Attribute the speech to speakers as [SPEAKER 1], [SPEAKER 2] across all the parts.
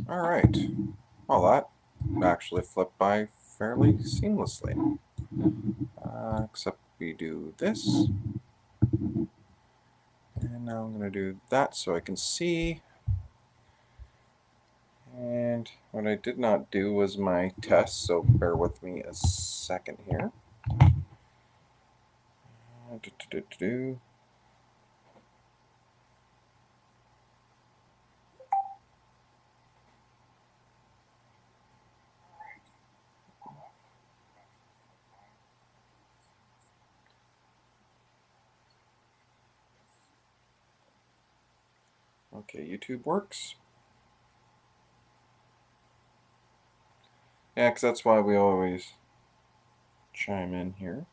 [SPEAKER 1] Alright, well that actually flipped by fairly seamlessly. Except we do this. And now I'm going to do that so I can see. And what I did not do was my test, so bear with me a second here. Okay, YouTube works. Yeah, because that's why we always chime in here.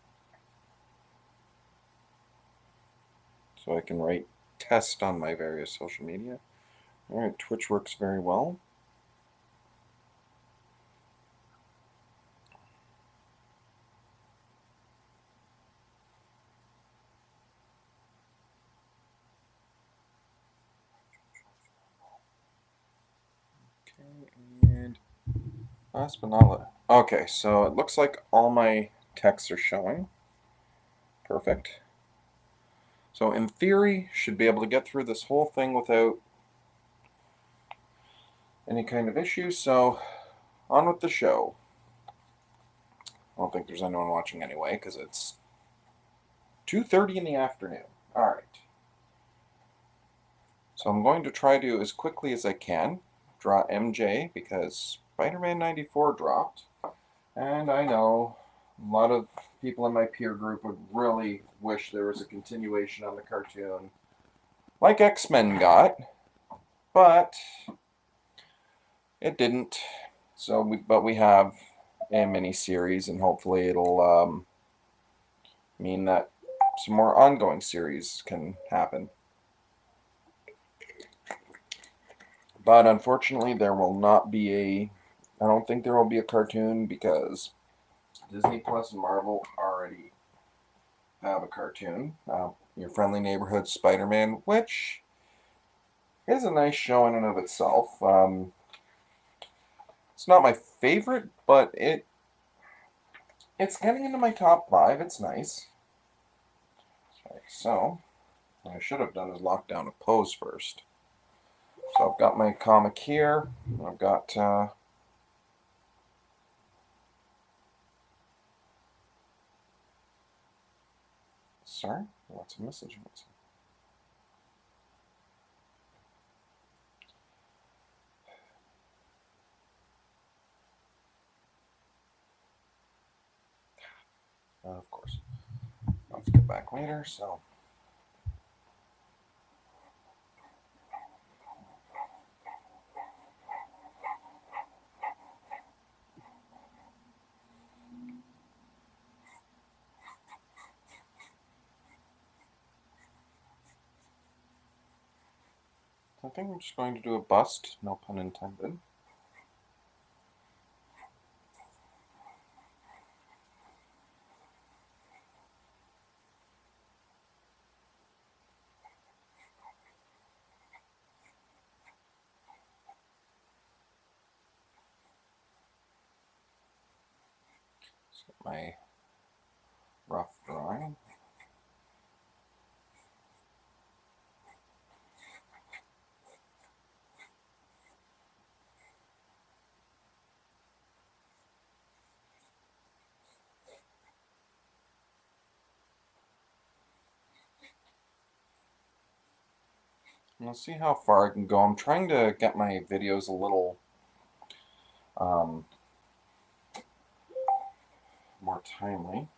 [SPEAKER 1] So I can write test on my various social media. Alright, Twitch works very well. Okay, and last but not least. Okay, so it looks like all my texts are showing. Perfect. So in theory, should be able to get through this whole thing without any kind of issue. So on with the show. I don't think there's anyone watching anyway because it's 2:30 in the afternoon. All right. So I'm going to try to, as quickly as I can, draw MJ because Spider-Man 94 dropped. And I know a lot of people in my peer group would really wish there was a continuation on the cartoon like X-Men got, but it didn't. So, but we have a mini-series, and hopefully it'll mean that some more ongoing series can happen. But unfortunately, there will not be a. I don't think there will be a cartoon because Disney Plus and Marvel already have a cartoon. Your Friendly Neighborhood Spider-Man, which is a nice show in and of itself. It's not my favorite, but it's getting into my top 5. It's nice. Okay, so what I should have done is lock down a pose first. So I've got my comic here. I've got sorry, what's a message? Of course. Let's get back later. So. I think I'm just going to do a bust, no pun intended. So my rough drawing. And we'll see how far I can go. I'm trying to get my videos a little more timely.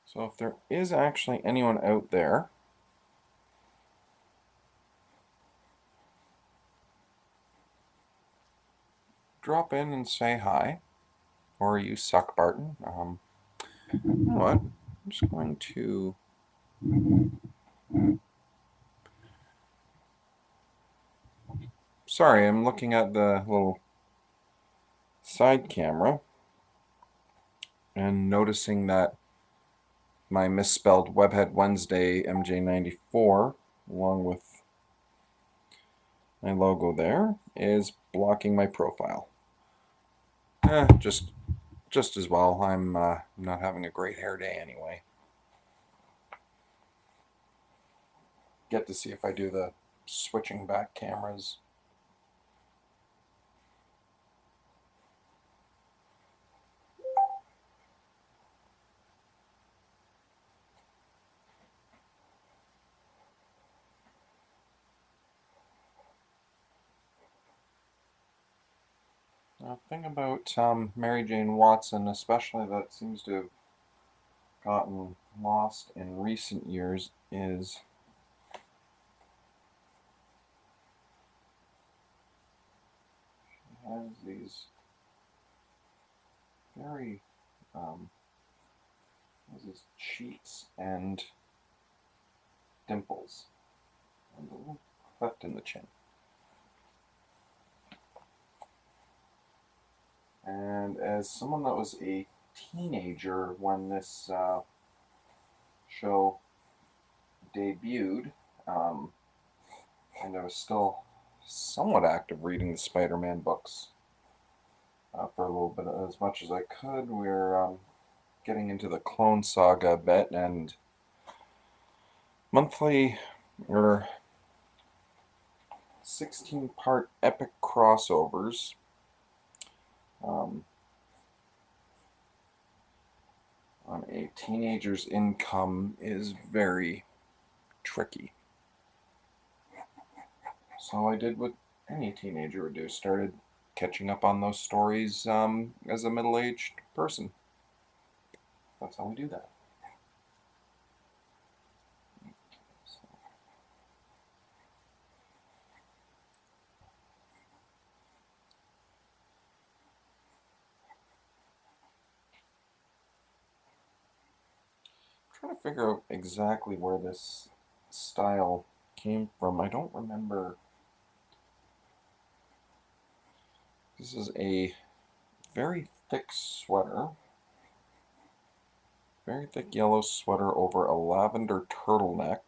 [SPEAKER 1] So if there is actually anyone out there drop in and say hi, or you suck, Barton. You know what? I'm just going to Sorry, I'm looking at the little side camera and noticing that my misspelled Webhead Wednesday MJ94, along with my logo there, is blocking my profile. Just as well. I'm not having a great hair day anyway. Get to see if I do the switching back cameras. The thing about Mary Jane Watson, especially, that seems to have gotten lost in recent years, is she has these very these cheeks and dimples and a little cleft in the chin. And as someone that was a teenager when this show debuted, and I was still somewhat active reading the Spider-Man books for a little bit, as much as I could. We're getting into the Clone Saga a bit, and monthly or 16-part epic crossovers on a teenager's income is very tricky. So I did what any teenager would do, started catching up on those stories as a middle-aged person. That's how we do that. So, I'm trying to figure out exactly where this style came from. I don't remember. This is a very thick sweater. Very thick yellow sweater over a lavender turtleneck.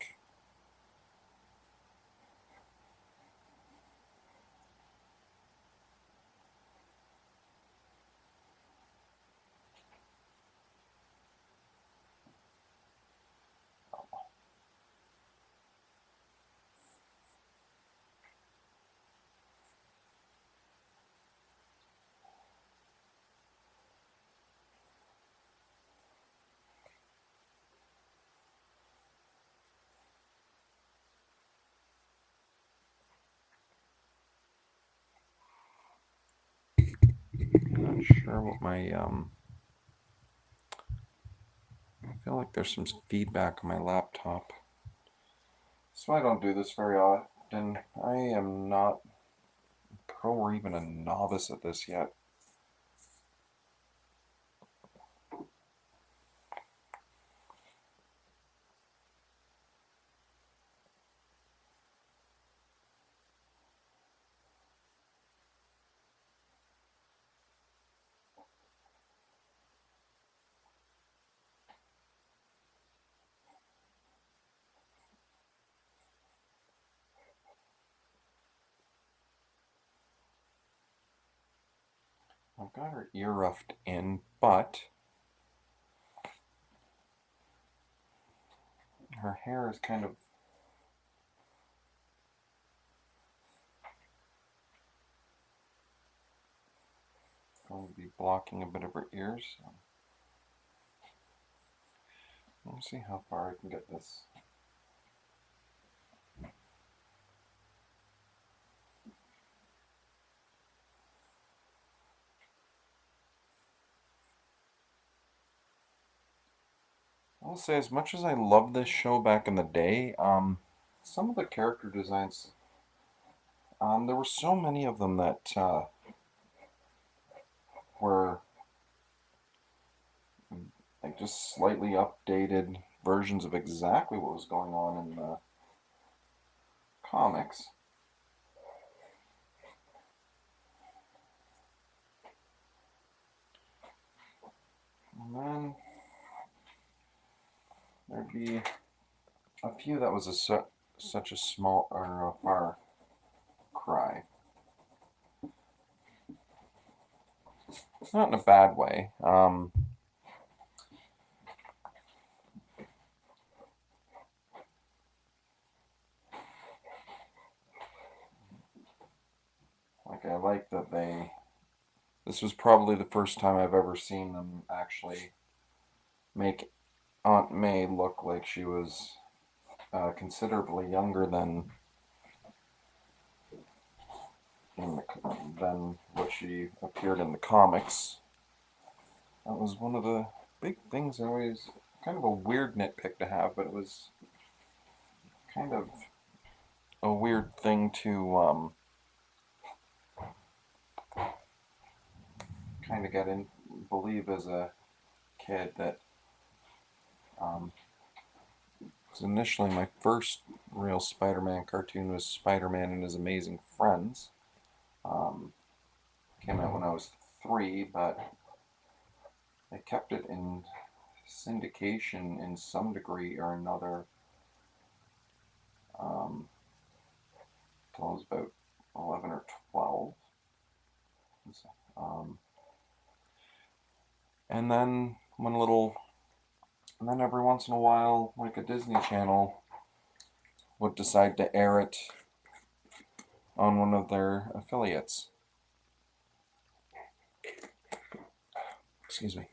[SPEAKER 1] I'm not sure what my I feel like there's some feedback on my laptop. So I don't do this very often. I am not pro or even a novice at this yet. I've got her ear ruffed in, but her hair is kind of going to be blocking a bit of her ears. So let me see how far I can get this. I'll say, as much as I loved this show back in the day, some of the character designs, there were so many of them that were like just slightly updated. versions of exactly what was going on in the comics. And then there'd be a few that was such a small or a far cry. Not in a bad way. Like I like that they. This was probably the first time I've ever seen them actually make Aunt May look like she was considerably younger than what she appeared in the comics. That was one of the big things. Always kind of a weird nitpick to have, but it was kind of a weird thing to kind of get in, believe as a kid that um, was initially my first real Spider-Man cartoon was Spider-Man and His Amazing Friends. Um, Came out when I was 3, but they kept it in syndication in some degree or another until I was about 11 or 12. Um, and then and then every once in a while, like a Disney Channel would decide to air it on one of their affiliates. Excuse me.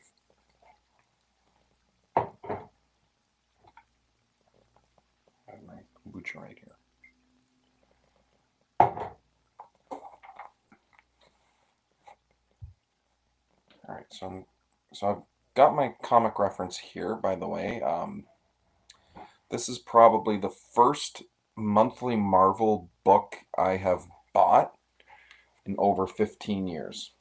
[SPEAKER 1] I have my kombucha right here. All right, so I've got my comic reference here. By the way, this is probably the first monthly Marvel book I have bought in over 15 years.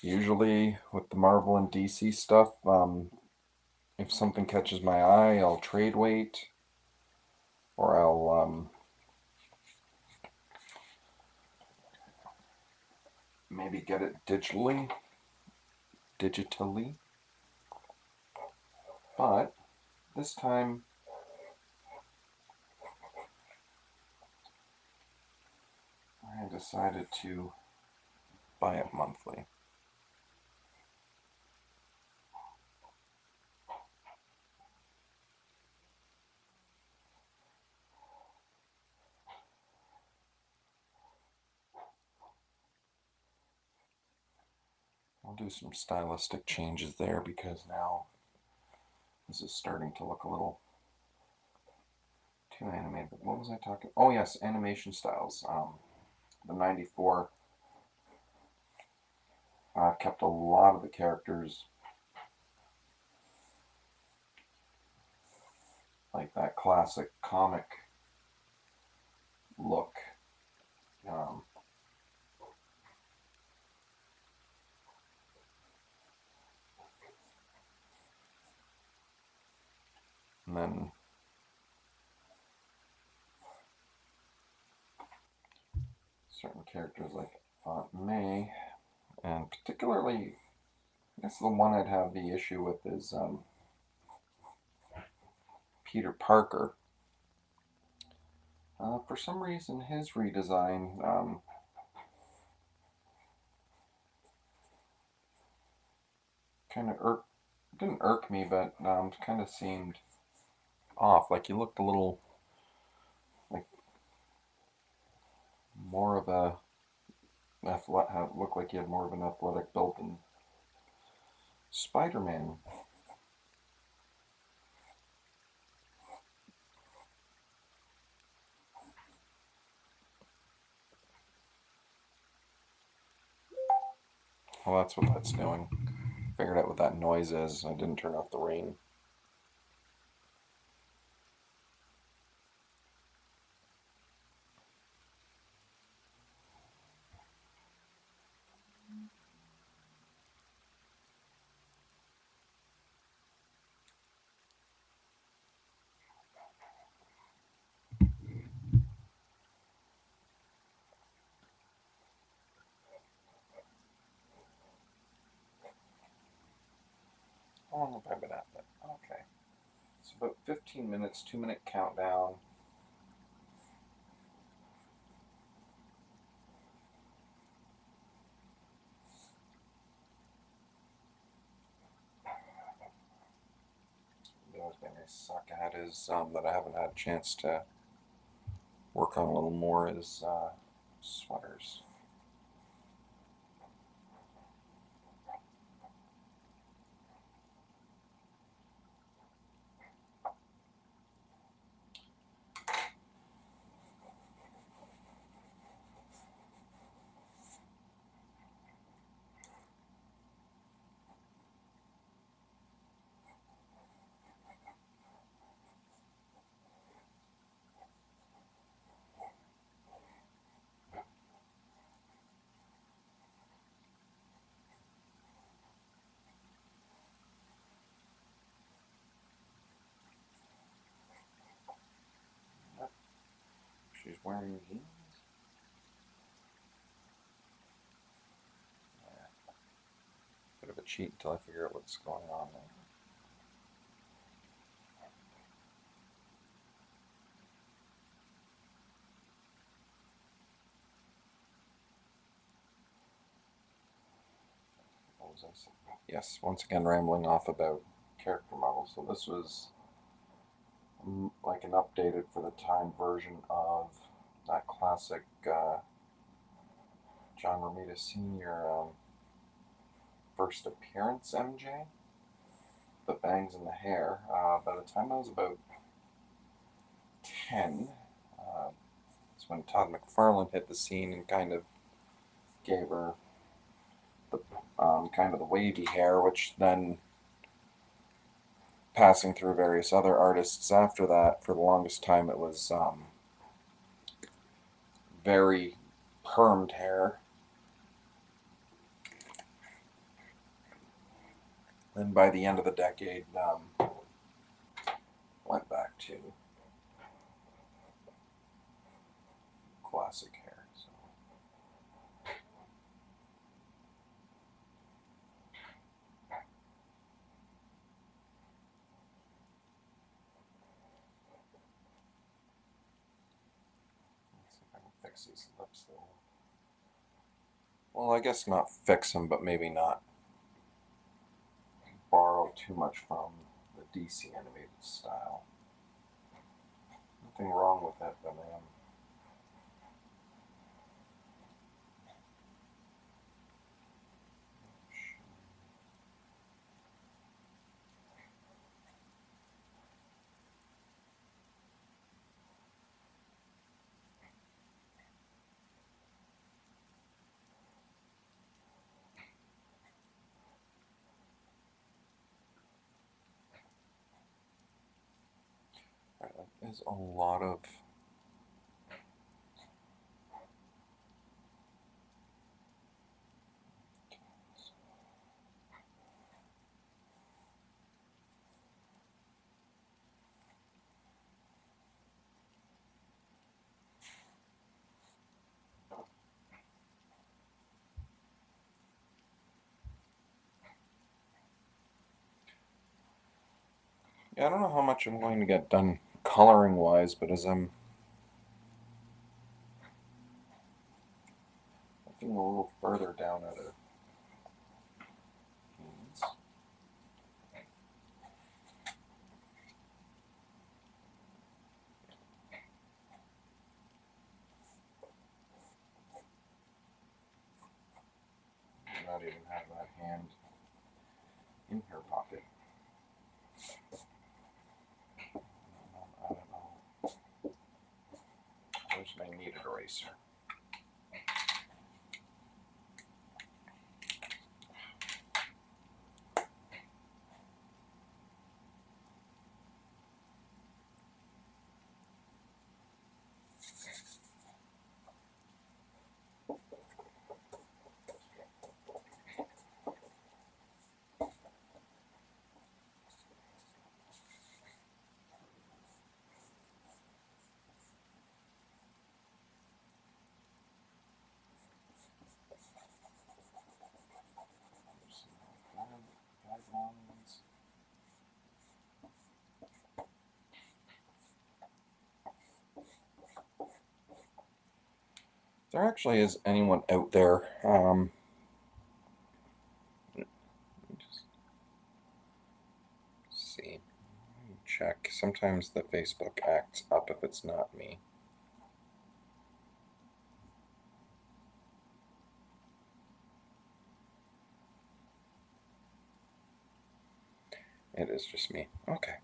[SPEAKER 1] Usually with the Marvel and DC stuff, if something catches my eye, I'll trade wait, or I'll maybe get it digitally. But this time, I decided to buy it monthly. I'll do some stylistic changes there because now this is starting to look a little too animated. But what was I talking? Oh yes, animation styles. The '94 kept a lot of the characters like that classic comic look. Um, and then certain characters like Aunt May, and particularly, I guess the one I'd have the issue with is Peter Parker. For some reason, his redesign kind of didn't irk me, but kind of seemed off. Like he looked a little like more of a looked like he had more of an athletic build than Spider-Man. Well, that's what that's doing. Figured out what that noise is. I didn't turn off the rain. How long have I been at that? Okay. It's about 15 minutes, 2-minute countdown. The other thing I suck at is that I haven't had a chance to work on a little more is sweaters. Yep. She's wearing jeans. Yeah. Bit of a cheat until I figure out what's going on there. What was I saying? Yes, once again rambling off about character models. So this was like an updated for the time version of that classic John Romita Sr. First appearance MJ, the bangs in the hair. By the time I was about 10, it's when Todd McFarlane hit the scene and kind of gave her the kind of the wavy hair, which then passing through various other artists after that, for the longest time it was very permed hair. Then by the end of the decade, went back to classic hair. So. Let's see if I can fix these lips though. Well, I guess not fix them, but maybe not borrow too much from the DC animated style. Nothing wrong with it, but that is a lot of. Yeah, I don't know how much I'm going to get done coloring wise, but as I'm looking a little further down at it. Not even have that hand in her pocket. I don't know. Where's my kneaded eraser? there actually is anyone out there, let me just see, check. Sometimes the Facebook acts up if it's not me. It is just me. Okay.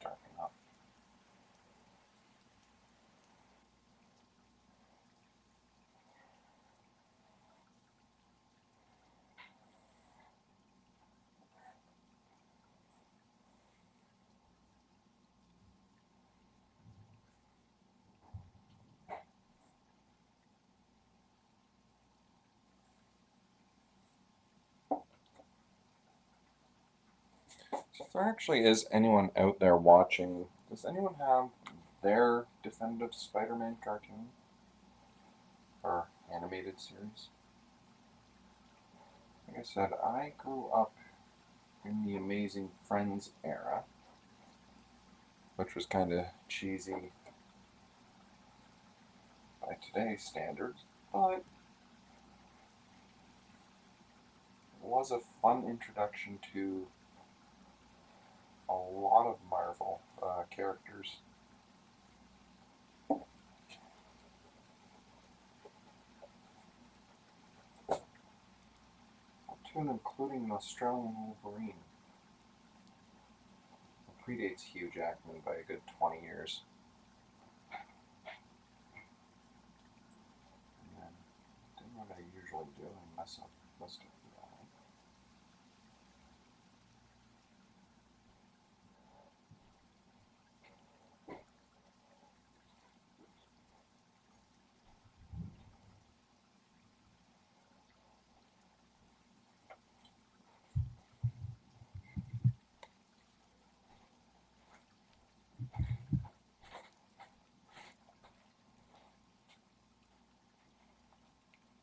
[SPEAKER 1] Darken up. So if there actually is anyone out there watching, does anyone have their definitive Spider-Man cartoon or animated series? Like I said, I grew up in the Amazing Friends era, which was kind of cheesy by today's standards, but it was a fun introduction to a lot of Marvel characters. Cartoon including an Australian Wolverine. It predates Hugh Jackman by a good 20 years. And then, doing what I usually do and mess up most of the eye.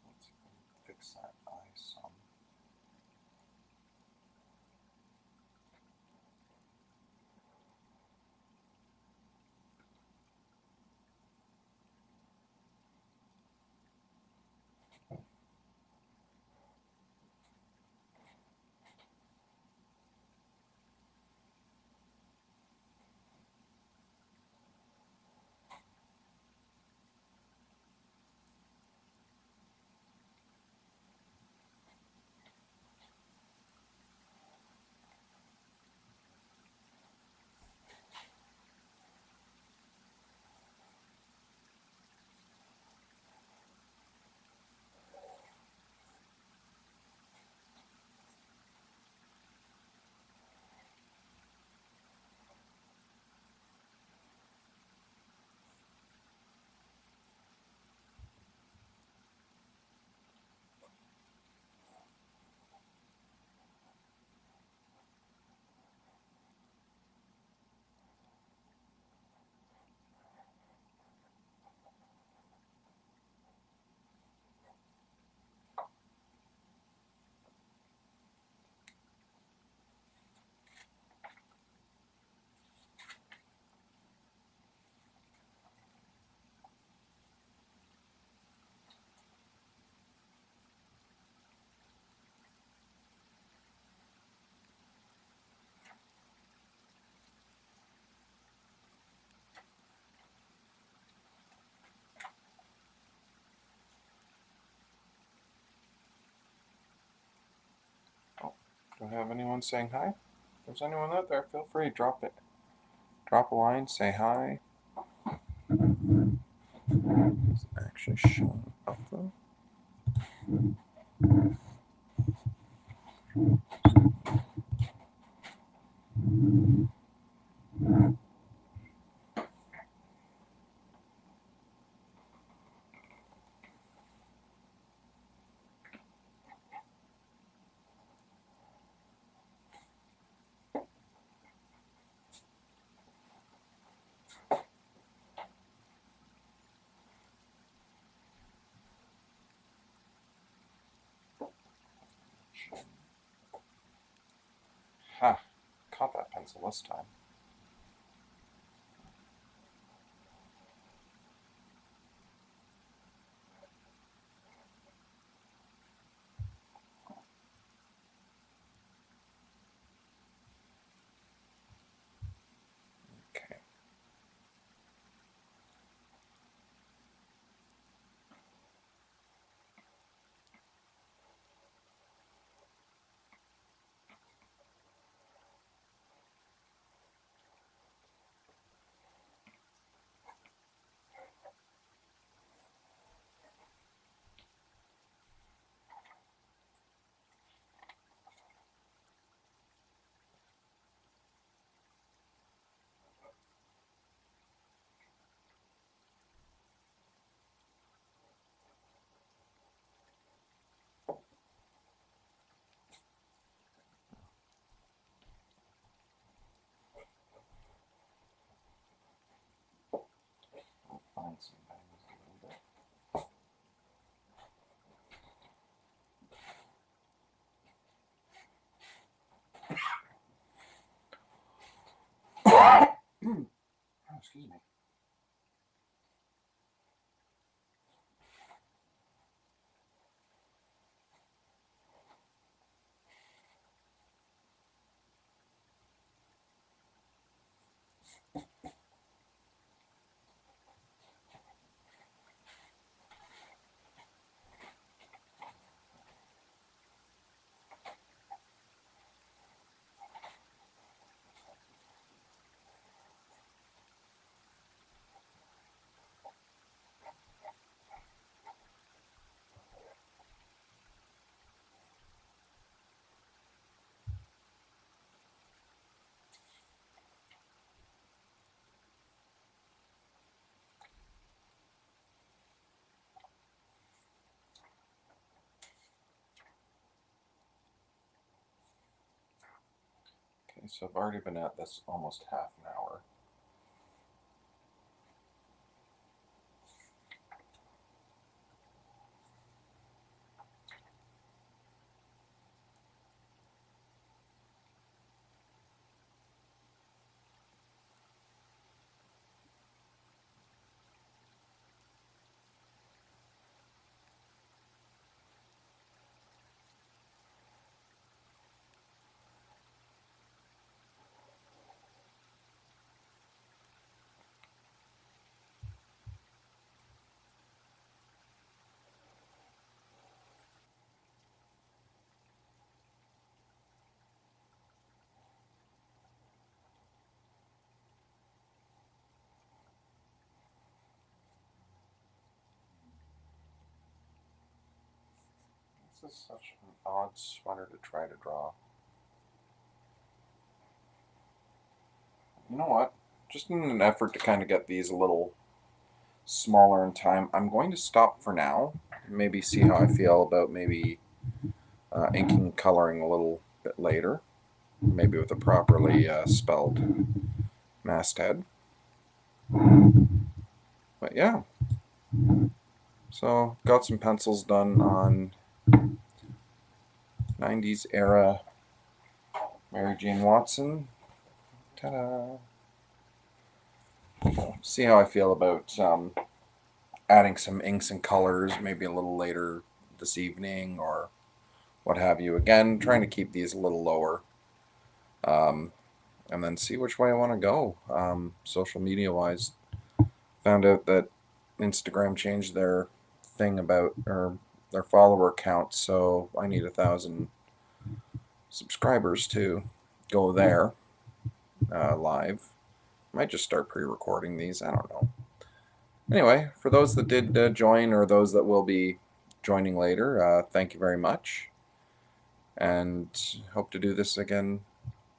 [SPEAKER 1] Let's fix that eye some. Oh, do I have anyone saying hi? If there's anyone out there, feel free, drop it. Drop a line, say hi. It's actually showing up though. Ha! Caught that pencil this time. Okay. Find some bangs a little bit. Oh, excuse me. Okay, so I've already been at this almost half an hour. This is such an odd sweater to try to draw. You know what? Just in an effort to kind of get these a little smaller in time, I'm going to stop for now. Maybe see how I feel about maybe inking coloring a little bit later. Maybe with a properly spelled masthead. But yeah. So got some pencils done on 90s era Mary Jane Watson. Ta-da! So, see how I feel about adding some inks and colors maybe a little later this evening or what have you. Again, trying to keep these a little lower. And then see which way I want to go. Social media wise, found out that Instagram changed their thing about or their follower count, so I need 1,000 subscribers to go there live. Might just start pre-recording these. I don't know. Anyway, for those that did join or those that will be joining later, thank you very much, and hope to do this again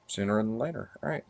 [SPEAKER 1] sooner than later. All right.